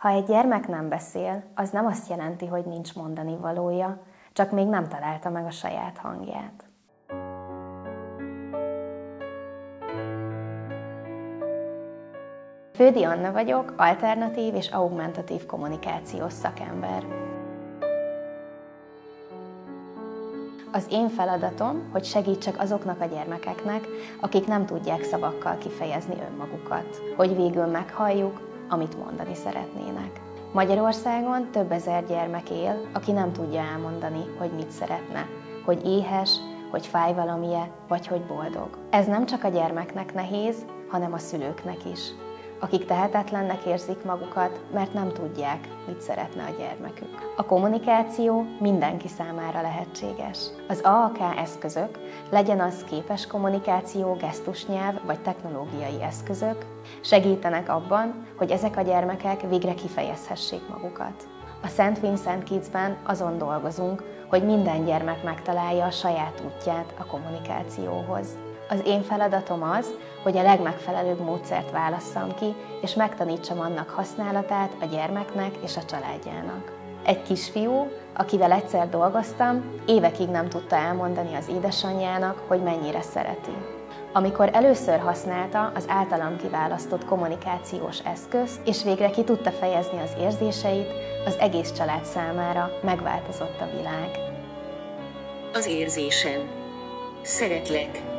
Ha egy gyermek nem beszél, az nem azt jelenti, hogy nincs mondani valója, csak még nem találta meg a saját hangját. Fődi Anna vagyok, alternatív és augmentatív kommunikációs szakember. Az én feladatom, hogy segítsek azoknak a gyermekeknek, akik nem tudják szavakkal kifejezni önmagukat, hogy végül meghalljuk, amit mondani szeretnének. Magyarországon több ezer gyermek él, aki nem tudja elmondani, hogy mit szeretne, hogy éhes, hogy fáj valamije, vagy hogy boldog. Ez nem csak a gyermeknek nehéz, hanem a szülőknek is, akik tehetetlennek érzik magukat, mert nem tudják, mit szeretne a gyermekük. A kommunikáció mindenki számára lehetséges. Az AAK eszközök, legyen az képes kommunikáció, gesztusnyelv vagy technológiai eszközök, segítenek abban, hogy ezek a gyermekek végre kifejezhessék magukat. A Szent Vincent Kidsben azon dolgozunk, hogy minden gyermek megtalálja a saját útját a kommunikációhoz. Az én feladatom az, hogy a legmegfelelőbb módszert válasszam ki, és megtanítsam annak használatát a gyermeknek és a családjának. Egy kisfiú, akivel egyszer dolgoztam, évekig nem tudta elmondani az édesanyjának, hogy mennyire szereti. Amikor először használta az általam kiválasztott kommunikációs eszközt, és végre ki tudta fejezni az érzéseit, az egész család számára megváltozott a világ. Az érzésem. Szeretlek.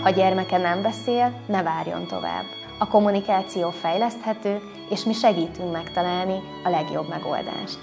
Ha gyermeke nem beszél, ne várjon tovább. A kommunikáció fejleszthető, és mi segítünk megtalálni a legjobb megoldást.